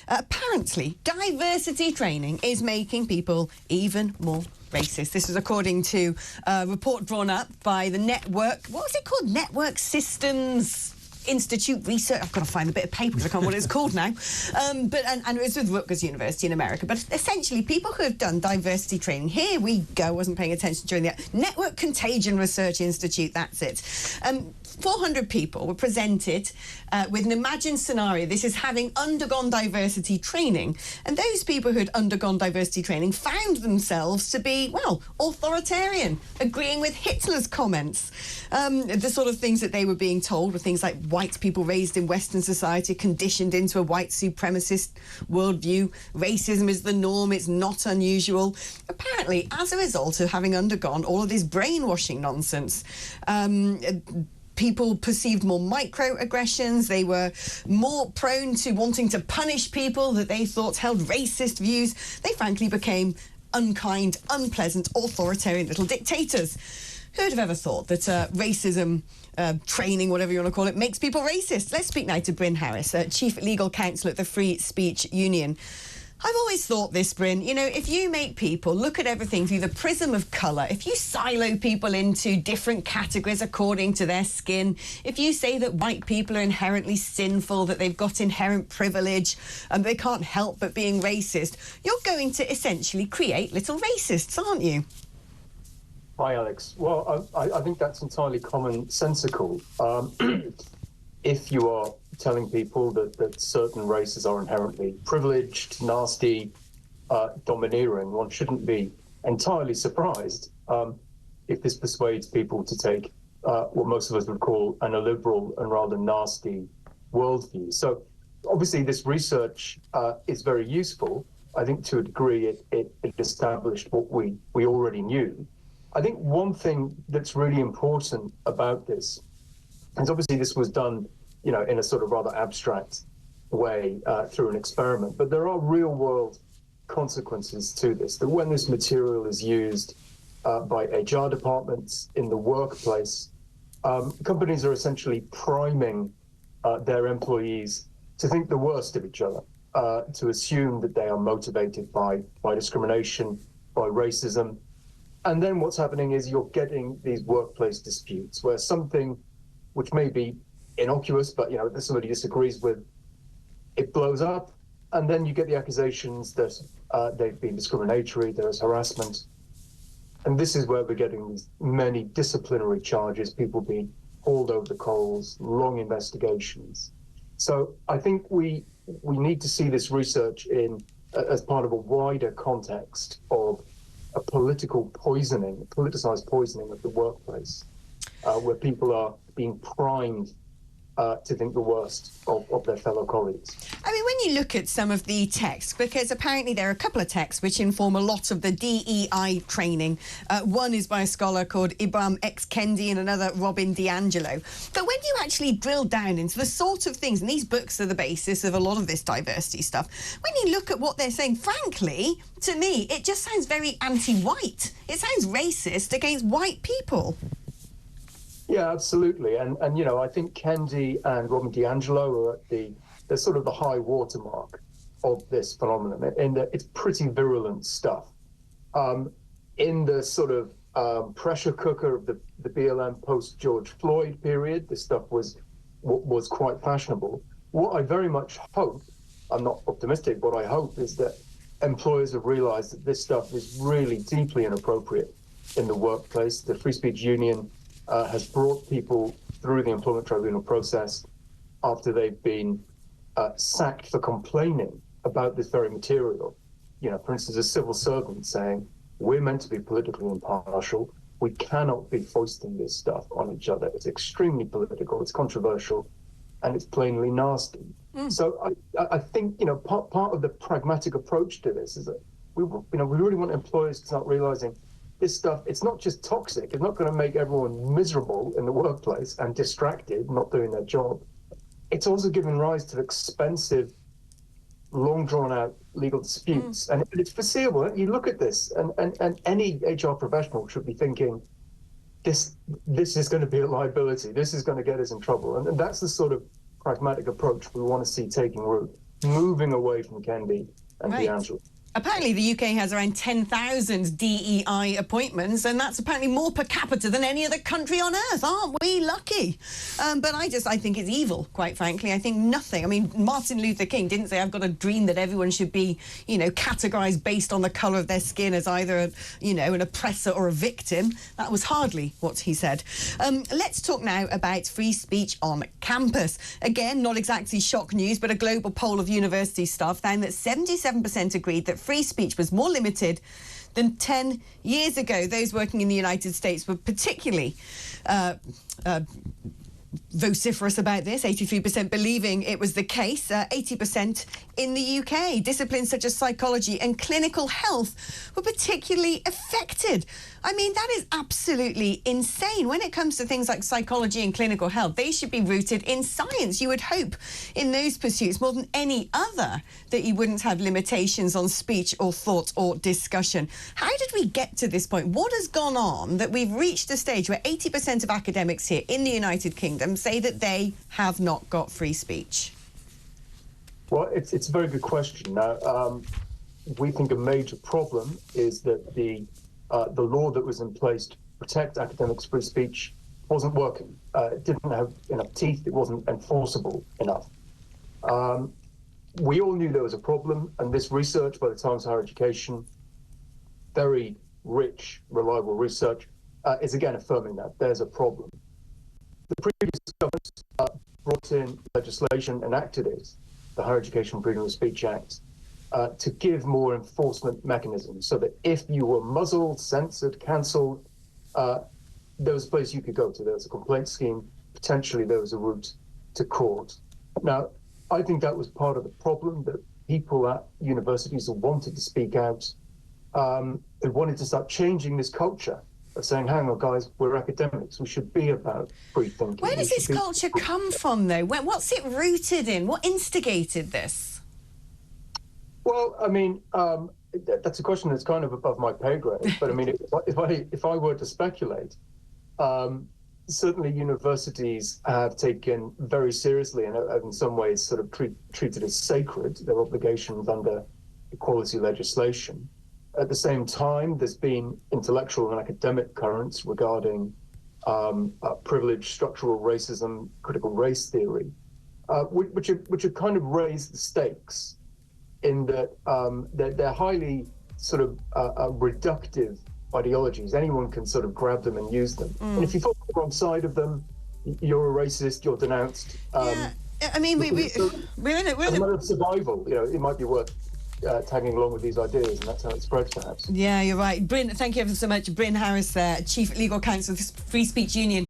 Apparently, diversity training is making people even more racist. This is according to a report drawn up by the network. What was it called? Network Systems Institute Research. I've got to find a bit of paper because I can't remember what it's called now. And it was with Rutgers University in America. But essentially, people who have done diversity training, here we go, wasn't paying attention during the Network Contagion Research Institute, that's it. 400 people were presented with an imagined scenario. This is having undergone diversity training. And those people who had undergone diversity training found themselves to be, well, authoritarian, agreeing with Hitler's comments. The sort of things that they were being told were things like white people raised in Western society, conditioned into a white supremacist worldview. Racism is the norm. It's not unusual. Apparently, as a result of having undergone all of this brainwashing nonsense, people perceived more microaggressions. They were more prone to wanting to punish people that they thought held racist views. They frankly became unkind, unpleasant, authoritarian little dictators. Who'd have ever thought that racism training, whatever you want to call it, makes people racist? Let's speak now to Bryn Harris, Chief Legal Counsel at the Free Speech Union. I've always thought this, Bryn, you know, if you make people look at everything through the prism of colour, if you silo people into different categories according to their skin, if you say that white people are inherently sinful, that they've got inherent privilege and they can't help but being racist, you're going to essentially create little racists, aren't you? Hi, Alex. Well, I think that's entirely commonsensical. If you are telling people that certain races are inherently privileged, nasty, domineering, one shouldn't be entirely surprised if this persuades people to take what most of us would call an illiberal and rather nasty worldview. So obviously this research is very useful. I think to a degree it established what we already knew. I think one thing that's really important about this is obviously this was done, you know, in a sort of rather abstract way through an experiment, but there are real world consequences to this, that when this material is used by HR departments in the workplace, companies are essentially priming their employees to think the worst of each other, to assume that they are motivated by discrimination, by racism. And then what's happening is you're getting these workplace disputes where something which may be innocuous, but you know, if somebody disagrees with, it blows up, and then you get the accusations that they've been discriminatory, there's harassment. And this is where we're getting these many disciplinary charges, people being hauled over the coals, long investigations. So I think we need to see this research as part of a wider context of a political poisoning, a politicized poisoning of the workplace, where people are being primed to think the worst of their fellow colleagues. I mean, when you look at some of the texts, because apparently there are a couple of texts which inform a lot of the DEI training. One is by a scholar called Ibram X. Kendi and another Robin DiAngelo. But when you actually drill down into the sort of things, and these books are the basis of a lot of this diversity stuff, when you look at what they're saying, frankly, to me, it just sounds very anti-white. It sounds racist against white people. Yeah, absolutely. And you know, I think Kendi and Robin DiAngelo are at they're sort of the high watermark of this phenomenon, in that it's pretty virulent stuff. In the sort of pressure cooker of the BLM post-George Floyd period, this stuff was quite fashionable. What I very much hope, I'm not optimistic, what I hope is that employers have realized that this stuff is really deeply inappropriate in the workplace. The Free Speech Union has brought people through the employment tribunal process after they've been sacked for complaining about this very material. You know, for instance, a civil servant saying, we're meant to be politically impartial. We cannot be foisting this stuff on each other. It's extremely political, it's controversial, and it's plainly nasty. So I think, you know, part of the pragmatic approach to this is that we really want employers to start realizing this stuff, it's not just toxic, it's not going to make everyone miserable in the workplace and distracted, not doing their job. It's also giving rise to expensive, long drawn out legal disputes. And it's foreseeable. You look at this and any HR professional should be thinking, this is going to be a liability, this is going to get us in trouble. And that's the sort of pragmatic approach we want to see taking root. moving away from Kendi and Right. D'Angelo. Apparently, the UK has around 10,000 DEI appointments, and that's apparently more per capita than any other country on earth. Aren't we lucky? But I think it's evil, quite frankly. I think nothing. I mean, Martin Luther King didn't say, I've got a dream that everyone should be, categorised based on the colour of their skin as either, an oppressor or a victim. That was hardly what he said. Let's talk now about free speech on campus. Again, not exactly shock news, but a global poll of university staff found that 77% agreed that free speech was more limited than 10 years ago. Those working in the United States were particularly vociferous about this, 83% believing it was the case, 80% in the UK. Disciplines such as psychology and clinical health were particularly affected. I mean, that is absolutely insane. When it comes to things like psychology and clinical health, they should be rooted in science. You would hope in those pursuits more than any other that you wouldn't have limitations on speech or thought or discussion. How did we get to this point? What has gone on that we've reached a stage where 80% of academics here in the United Kingdom say that they have not got free speech? Well, it's a very good question. Now, we think a major problem is that the law that was in place to protect academics' free speech wasn't working. It didn't have enough teeth. It wasn't enforceable enough. We all knew there was a problem, and this research by the Times Higher Education, very rich, reliable research, is again affirming that there's a problem. The previous government brought in legislation, enacted it, the Higher Education Freedom of Speech Act, to give more enforcement mechanisms so that if you were muzzled, censored, cancelled, there was a place you could go to. There was a complaint scheme. Potentially there was a route to court. Now, I think that was part of the problem, that people at universities who wanted to speak out, they wanted to start changing this culture of saying, hang on, guys, we're academics. We should be about free thinking. Where does this culture come from, though? What's it rooted in? What instigated this? Well, I mean, that's a question that's kind of above my pay grade. But I mean, if I were to speculate, certainly universities have taken very seriously and in some ways sort of treated as sacred their obligations under equality legislation. At the same time, there's been intellectual and academic currents regarding privilege, structural racism, critical race theory, which have kind of raised the stakes in that they're highly sort of reductive ideologies. Anyone can sort of grab them and use them. And if you fall on the wrong side of them, you're a racist, you're denounced. Yeah, I mean, we're in a matter of survival. It might be worth tagging along with these ideas, and that's how it spreads, perhaps. Yeah, you're right. Bryn, thank you ever so much. Bryn Harris there, Chief Legal Counsel of the Free Speech Union.